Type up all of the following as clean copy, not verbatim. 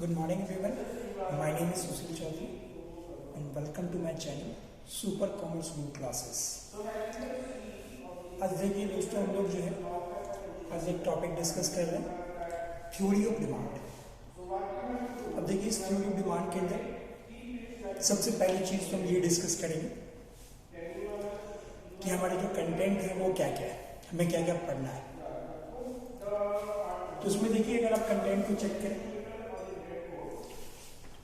Good morning everyone. My name is Sushil Chaudhary and welcome to my channel Super Commerce Group Classes. आज देखिए दोस्तों, हम लोग जो है आज एक टॉपिक डिस्कस कर रहे हैं, थ्योरी ऑफ डिमांड। अब देखिए इस थ्योरी ऑफ डिमांड के अंदर सबसे पहली चीज तो हम ये डिस्कस करेंगे कि हमारे जो कंटेंट है वो क्या क्या है, हमें क्या क्या पढ़ना है। तो उसमें देखिए अगर आप कंटेंट को चेक करें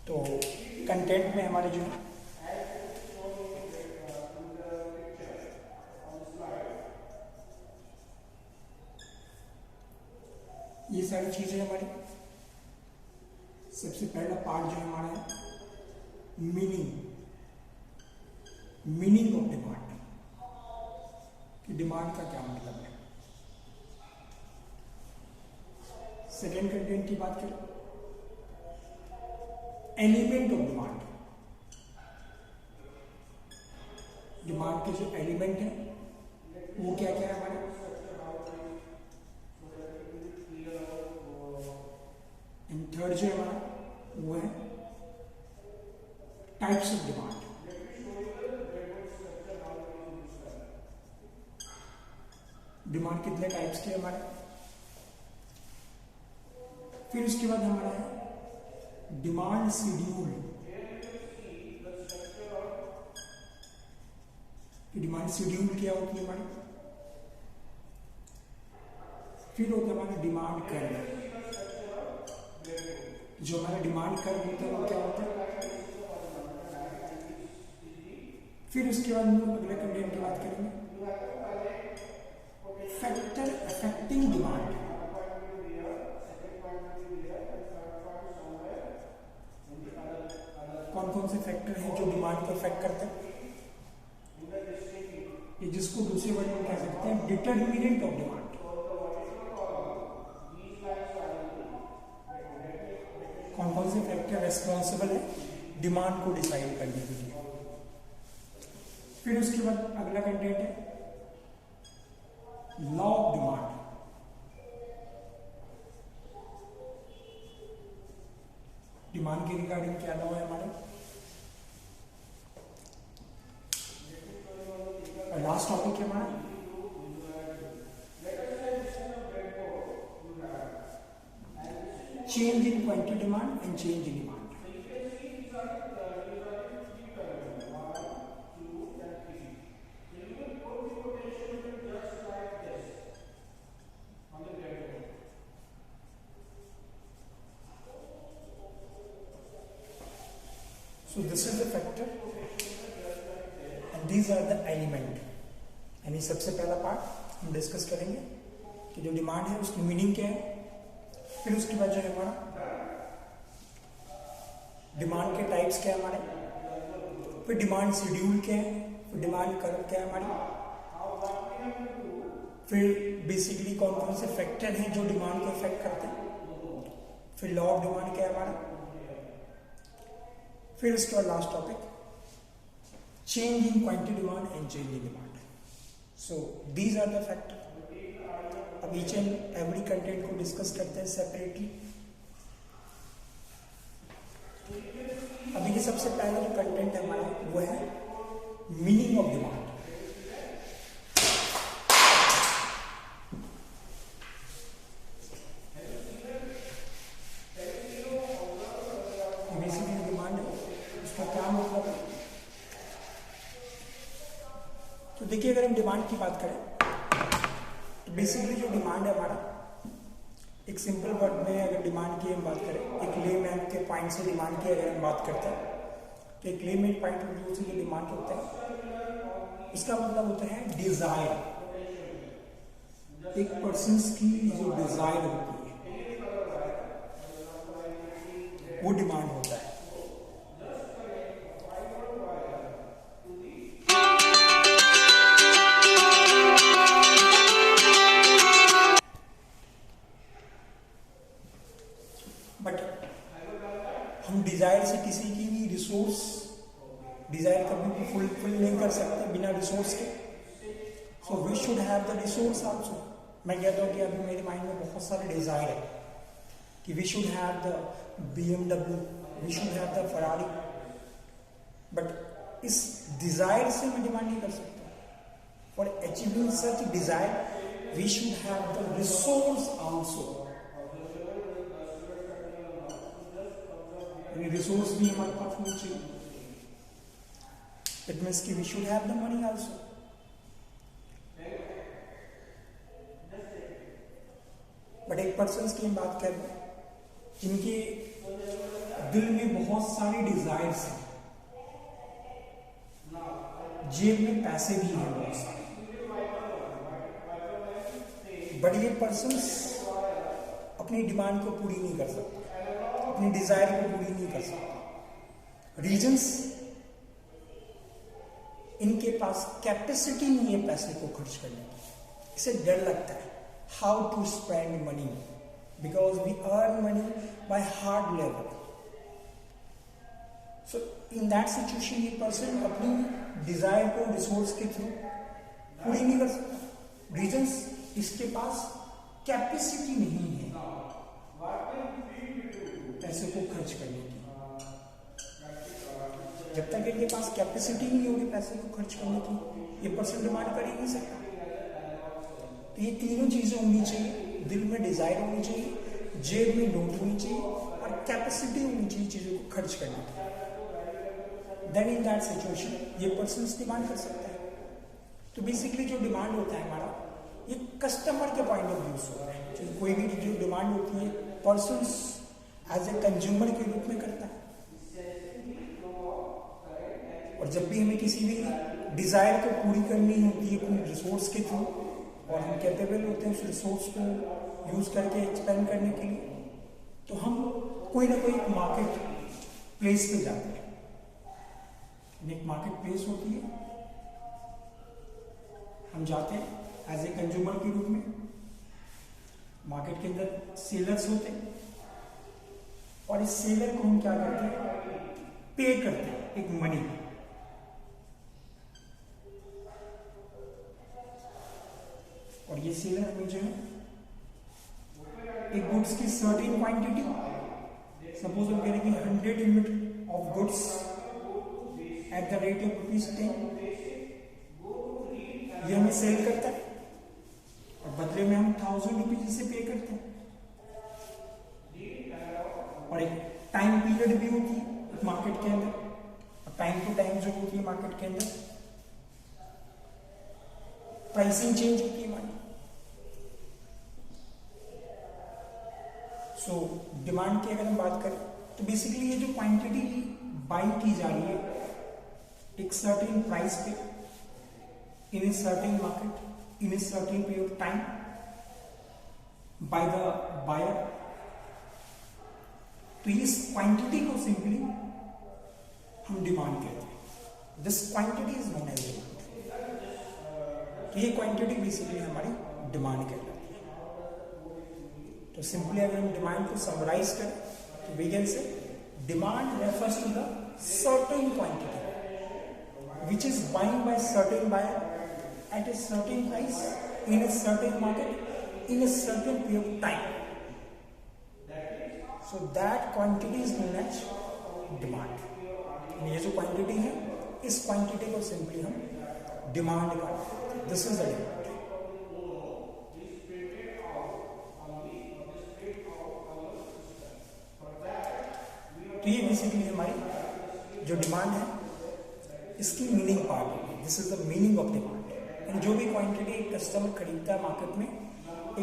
तो कंटेंट में हमारे जो है ये सारी चीजें हमारी, सबसे पहला पार्ट जो हमारा है मीनिंग ऑफ डिमांड, कि डिमांड का क्या मतलब है। सेकेंड कंटेंट की बात करें, एलिमेंट ऑफ डिमांड, डिमांड के जो एलिमेंट है वो क्या क्या है हमारे। एंड थर्ड जो हमारा वो है टाइप्स ऑफ डिमांड, डिमांड कितने टाइप्स के हमारे। फिर उसके बाद हमारा है डिमांड शेड्यूल, डिमांड शेड्यूल क्या होती है हमारी। फिर होता है हमारा डिमांड कर्व, जो हमारा डिमांड कर्व होता है वो क्या होता है। फिर उसके बाद हम लोग अगले कंटेंट की बात करेंगे, फैक्टर अफेक्टिंग डिमांड, कौन कौन से फैक्टर हैं जो डिमांड को अफेक्ट करते हैं, ये जिसको दूसरे वर्ड में कह सकते हैं डिटरमिनेंट ऑफ डिमांड। कौन कौन से फैक्टर रेस्पॉन्सिबल है डिमांड को डिसाइड करने के लिए। फिर उसके बाद अगला कंटेंट है लॉ ऑफ डिमांड, डिमांड के रिगार्डिंग क्या लॉ है हमारे। और लास्ट टॉपिक है हमारा change in quantity demand and change in demand. So this is the factor and these are the element। यानी सबसे पहला पार्ट हम डिस्कस करेंगे कि जो डिमांड है उसकी मीनिंग क्या है। फिर उसके बाद जो है हमारा डिमांड के टाइप्स क्या है हमारे। फिर डिमांड शेड्यूल क्या है, फिर डिमांड कर्व क्या है हमारी। फिर बेसिकली कौन कौन से फैक्टर हैं जो डिमांड को इफेक्ट करते हैं। फिर लॉ ऑफ डिमांड क्या है हमारा। फिर उसके बाद last topic change in quantity demand and change in demand. So these are the factor. अब ईच एंड एवरी कंटेंट को डिस्कस करते हैं सेपरेटली। अभी ये सबसे पहला जो कंटेंट है हमारा वो है मीनिंग ऑफ डिमांड। तो देखिए अगर हम डिमांड की बात करें तो बेसिकली जो डिमांड है हमारा, एक सिंपल वर्ड में अगर डिमांड की हम बात करें, एक लेमैन के पॉइंट से डिमांड की अगर हम बात करते हैं तो एक लेमैन पॉइंट ऑफ व्यू से जो डिमांड होता है उसका मतलब होता है डिजायर, एक पर्सन्स की जो डिजायर होती है वो डिमांड होता है। हम डिजायर से किसी की भी रिसोर्स डिजायर कभी भी फुलफिल नहीं कर सकते बिना रिसोर्स के। So we should have the resource also. मैं कहता हूँ कि अभी मेरे माइंड में बहुत सारे डिजायर है, कि we should have the BMW, we should have the Ferrari, but इस डिजायर से मैं डिमांड नहीं कर सकता. For achieving such desire we should have the resource also. Resource भी हमारे पास होनी चाहिए. इट मीन्स कि we should have the money also. But एक पर्सन की हम बात कर रहे हैं जिनके दिल में बहुत सारे डिजायर्स हैं, जेब में पैसे भी हैं बहुत सारे, बट ये पर्सन्स अपनी डिमांड को पूरी नहीं कर सकते, अपनी डिजायर को पूरी नहीं कर सकते. रीजंस, इनके पास कैपेसिटी नहीं है पैसे को खर्च करने की. इसे डर लगता है how to spend money because we earn money by hard labor. So in that situation ये person अपनी desire को resource के थ्रू पूरी नहीं कर सकता. Reasons, इसके पास कैपेसिटी नहीं है पैसे को खर्च करने की. जब तक इनके पास कैपेसिटी नहीं होगी पैसे को खर्च करने की, ये पर्सन डिमांड कर ही नहीं सकता. तो ये तीनों चीजें होनी चाहिए. दिल में डिजायर होनी चाहिए, जेब में नोट होनी चाहिए और कैपेसिटी होनी चाहिए चीजों को खर्च करने की. देन इन दैट सिचुएशन ये पर्सन डिमांड कर सकता है. तो बेसिकली जो डिमांड होता है हमारा, ये कस्टमर के पॉइंट ऑफ व्यू से होता है. कोई भी जो डिमांड होती है पर्सन एज ए कंज्यूमर के रूप में करता है. और जब भी हमें किसी भी डिजायर को पूरी करनी होती है अपने रिसोर्स के थ्रू, और हम कैपेबल होते हैं उस रिसोर्स को यूज करके एक्सपेंड करने के लिए, तो हम कोई ना कोई मार्केट प्लेस पे जाते हैं. एक मार्केट प्लेस होती है, हम जाते हैं एज ए कंज्यूमर के रूप में. मार्केट के अंदर सेलर्स होते हैं और इस सेलर को हम क्या करते हैं, पे करते हैं एक मनी. और ये सेलर हमें जो है एक गुड्स की सर्टेन क्वांटिटी, सपोज हम कह रहे हैं 100 unit of goods at the rate of ₹10, ये हमें सेल करता है और बदले में हम 1000 रुपीज इसे पे करते हैं. और एक टाइम पीरियड भी होती है मार्केट के अंदर, और टाइम टू टाइम जो होती है मार्केट के अंदर प्राइसिंग चेंज होती है हमारी. सो डिमांड की अगर हम बात करें तो बेसिकली ये जो क्वांटिटी बाई की जा रही है एक सर्टेन प्राइस पे in a certain market in a certain period of time by the buyer. तो इस क्वांटिटी को सिंपली हम डिमांड कहते हैं. This quantity is known as demand. ये क्वांटिटी बेसिकली हमारी डिमांड कहलाती है. तो सिंपली अगर हम डिमांड को समराइज करें तो we can say demand refers to the certain quantity which is buying by certain buyer at a certain price in a certain market in a certain period of time. So that quantity is known as demand. ये जो quantity है इस quantity को simply हम demand करते हैं. This is the demand. तो ये बेसिकली हमारी जो डिमांड है इसकी मीनिंग पार्ट होगी. This is the meaning of demand. And जो भी क्वांटिटी एक कस्टमर खरीदता है मार्केट में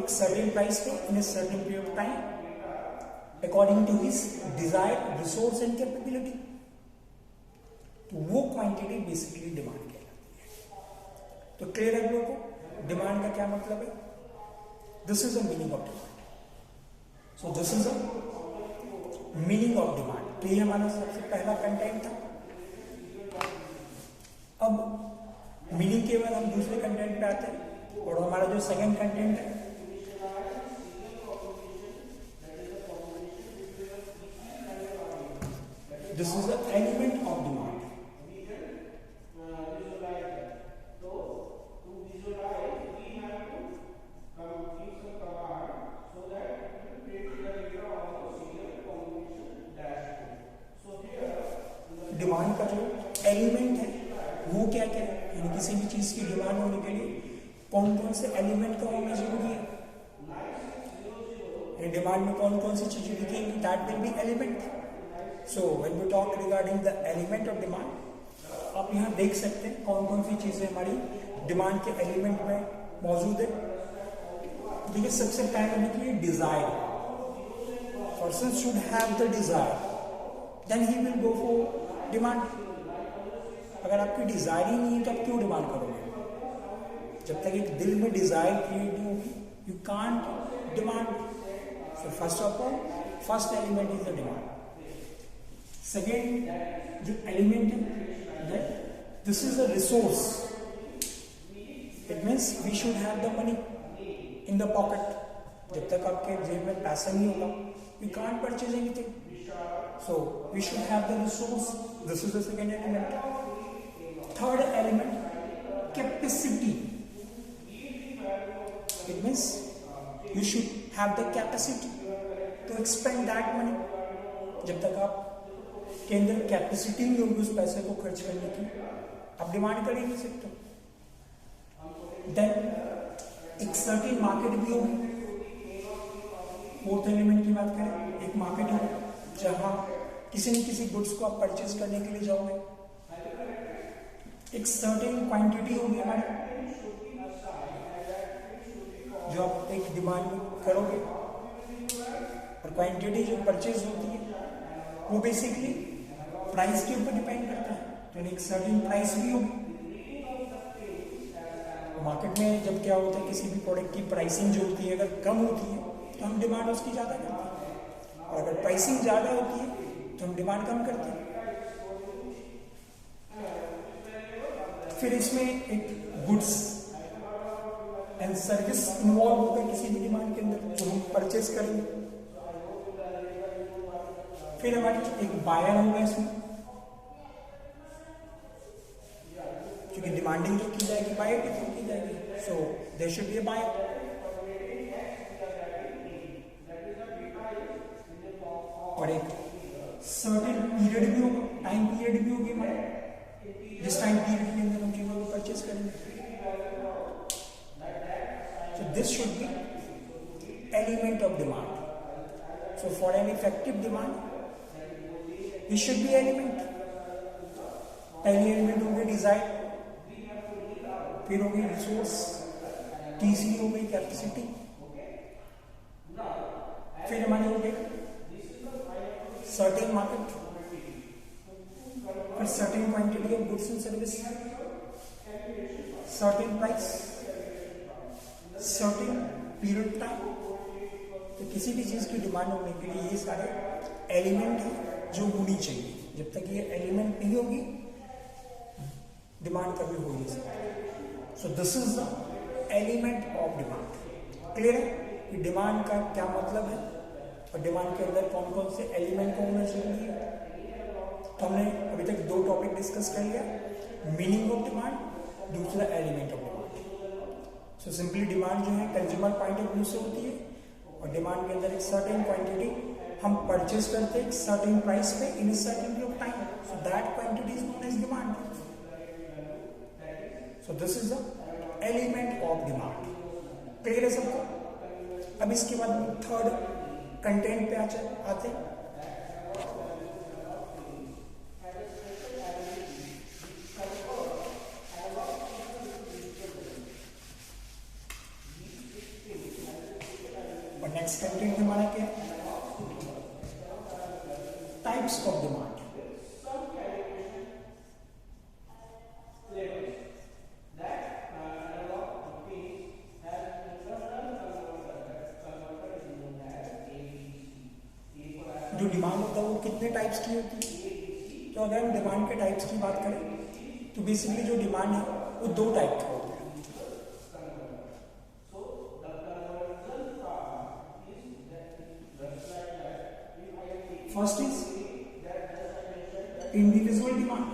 एक सर्टेन प्राइस पे in a certain period of time according to his desire, resource and capability, तो वो क्वांटिटी बेसिकली डिमांड कहलाती है. तो क्लियर है लोगों को डिमांड का क्या मतलब है? This is the meaning of demand. So this is the meaning of demand. तो ये हमारा सबसे पहला कंटेंट था. अब मीनिंग के बाद हम दूसरे कंटेंट पे आते हैं और हमारा जो सेकंड कंटेंट है this is the element of demand. Element है वो क्या क्या है, यानी किसी भी चीज की डिमांड होने के लिए कौन कौन से एलिमेंट का होना जरूरी है, डिमांड में कौन कौन सी चीजें दिखेंगी, that will be element. So when we talk regarding the element of demand, आप यहाँ देख सकते हैं कौन कौन सी चीजें हमारी डिमांड के एलिमेंट में मौजूद है. देखिए सबसे पहले देखिए desire. Person should have the desire, then he will go for demand. अगर आपकी डिजायर ही नहीं है तो आप क्यों डिमांड करोगे? जब तक एक दिल में डिजायर क्रिएट नहीं होगी, you can't demand. So first of all, first element is the demand. Second जो एलिमेंट है, this is a resource. It means we should have the money in the pocket. जब तक आपके जेब में पैसा नहीं होगा, we can't purchase anything. So we should have the resource. This is the second element. Third element capacity. It means you should have the capacity to expend that money. जब तक आप के अंदर कैपेसिटी नहीं होगी उस पैसे को खर्च करने की, आप डिमांड कर ही नहीं सकते. देन एक सर्टेन मार्केट भी होगी. फोर्थ एलिमेंट की बात करें, एक मार्केट होगी जहां किसी न किसी गुड्स को आप परचेज करने के लिए जाओगे. एक सर्टेन क्वांटिटी होगी हमारी जो आप एक डिमांड में करोगे, और क्वांटिटी जो परचेज होती है वो बेसिकली प्राइस के ऊपर डिपेंड करता है. तो एक सर्टेन प्राइस भी होगी. मार्केट में जब क्या होता है, किसी भी प्रोडक्ट की प्राइसिंग जो होती है अगर कम होती है तो हम डिमांड उसकी ज़्यादा करते हैं, और अगर प्राइसिंग ज़्यादा होती है तो हम डिमांड कम करते हैं. फिर इसमें एक गुड्स एंड सर्विस इन्वॉल्व होगा किसी भी डिमांड के अंदर जो हम परचेज करेंगे. फिर हमारी एक बायर होगा इसमें, क्योंकि डिमांडिंग जो की जाएगी बायर के थ्रू की जाएगी. So there should be a buyer. और एक सर्टेन पीरियड भी होगा, टाइम पीरियड भी होगी हमारे, जिस टाइम पीरियड के अंदर हम चीजों को परचेज करेंगे. So this should be element of demand. So for an effective demand, this should be element. पहली एलिमेंट हो गई डिजायर, फिर हो गई रिसोर्स, तीसरी हो गई कैपेसिटी, फिर हमारे हो गए सर्टेन मार्केट, फिर certain quantity of goods and service, certain price, certain period time. तो किसी भी चीज की डिमांड होने के लिए ये सारे एलिमेंट हैं जो होनी चाहिए. जब तक ये एलिमेंट नहीं होगी, डिमांड कभी हो नहीं सकती. सो this is the element of demand. Clear है कि डिमांड का क्या मतलब है और डिमांड के अंदर कौन कौन से एलिमेंट को होना जरूरी है. तो हमने अभी तक दो टॉपिक डिस्कस कर लिया, मीनिंग ऑफ डिमांड, दूसरा element of demand. So simply demand जो है कंज्यूमर पॉइंट ऑफ व्यू से होती है, और डिमांड के अंदर एक सर्टेन क्वांटिटी हम परचेज करते हैं एक सर्टेन प्राइस पे in certain period of time. So that quantity is known as demand. So this is the element of demand. Clear है सबको? अब इसके बाद थर्ड कंटेंट पे आते हैं. नेक्स्ट कंटेंट हमारा क्या है? Types of demand. जो डिमांड होता है वो कितने टाइप्स की होती है? तो अगर हम डिमांड के टाइप्स की बात करें तो बेसिकली जो डिमांड है वो दो टाइप का होता है. First is individual demand.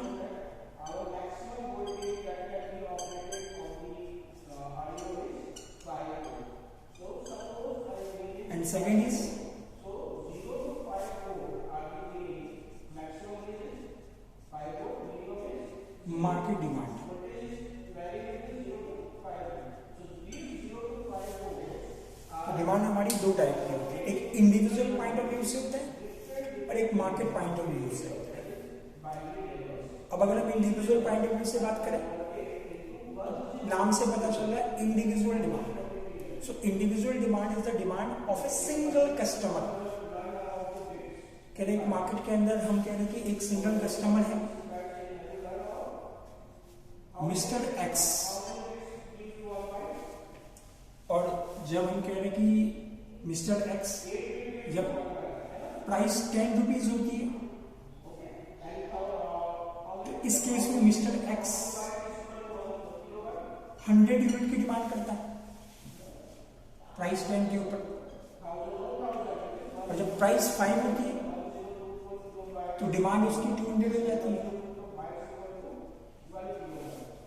And second is हमारी दो टाइप की होती है, एक इंडिविजुअल पॉइंट ऑफ व्यू से होता है और एक मार्केट पॉइंट ऑफ व्यू से होता है। अब अगर हम इंडिविजुअल पॉइंट ऑफ व्यू से बात करें, नाम से पता चल रहा है individual demand. So individual demand is the demand of a single customer. कह रहे हैं मार्केट के अंदर हम कह रहे हैं कि एक सिंगल कस्टमर है मिस्टर एक्स, और जब हम कह रहे हैं कि मिस्टर एक्स जब प्राइस 10 रुपीज होती है, तो इस केस में मिस्टर एक्स 100 यूनिट की डिमांड करता है प्राइस 10 के ऊपर, और जब प्राइस 5 होती है तो डिमांड उसकी 200 हो जाती है,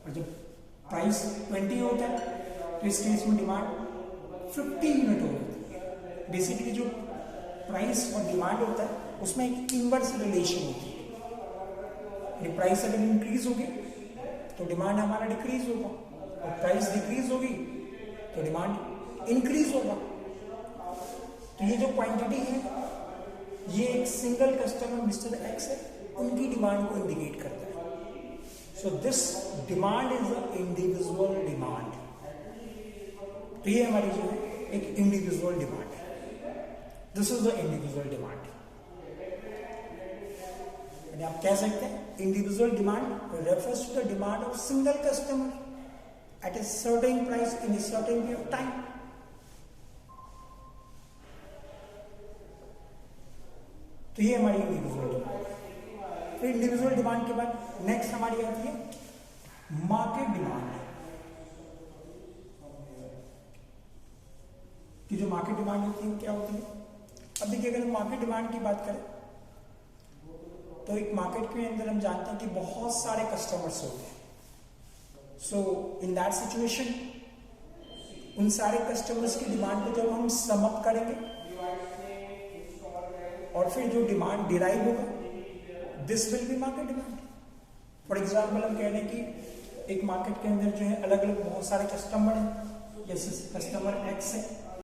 और जब प्राइस 20 होता है तो इस केस में डिमांड 50 यूनिट हो जाती है। बेसिकली जो प्राइस और डिमांड होता है उसमें एक इनवर्स रिलेशन होती है। प्राइस अगर इंक्रीज होगी तो डिमांड हमारा डिक्रीज होगा, और प्राइस डिक्रीज होगी तो डिमांड इंक्रीज होगा। तो ये जो क्वांटिटी है ये एक सिंगल कस्टमर मिस्टर एक्स है, उनकी डिमांड को इंडिकेट करता है। So this demand is a individual demand. तो ये हमारी जो है एक इंडिविजुअल डिमांड है। This is the individual demand. आप कह सकते हैं individual demand refers to the demand of single customer at a certain price in a certain period of time. तो ये हमारी इंडिविजुअल डिमांड है। फिर इंडिविजुअल डिमांड के बाद नेक्स्ट हमारी आती है मार्केट डिमांड। कि जो मार्केट डिमांड होती है क्या होती है? अब देखिए अगर हम मार्केट डिमांड की बात करें तो एक मार्केट के अंदर हम जानते हैं कि बहुत सारे कस्टमर्स होते हैं। सो इन दैट सिचुएशन उन सारे कस्टमर्स की डिमांड को जब हम सम अप करेंगे और फिर जो डिमांड डिराइव होगा this will be market demand. For example हम कह रहे हैं कि एक मार्केट के अंदर जो है अलग अलग बहुत सारे कस्टमर हैं, जैसे कस्टमर एक्स है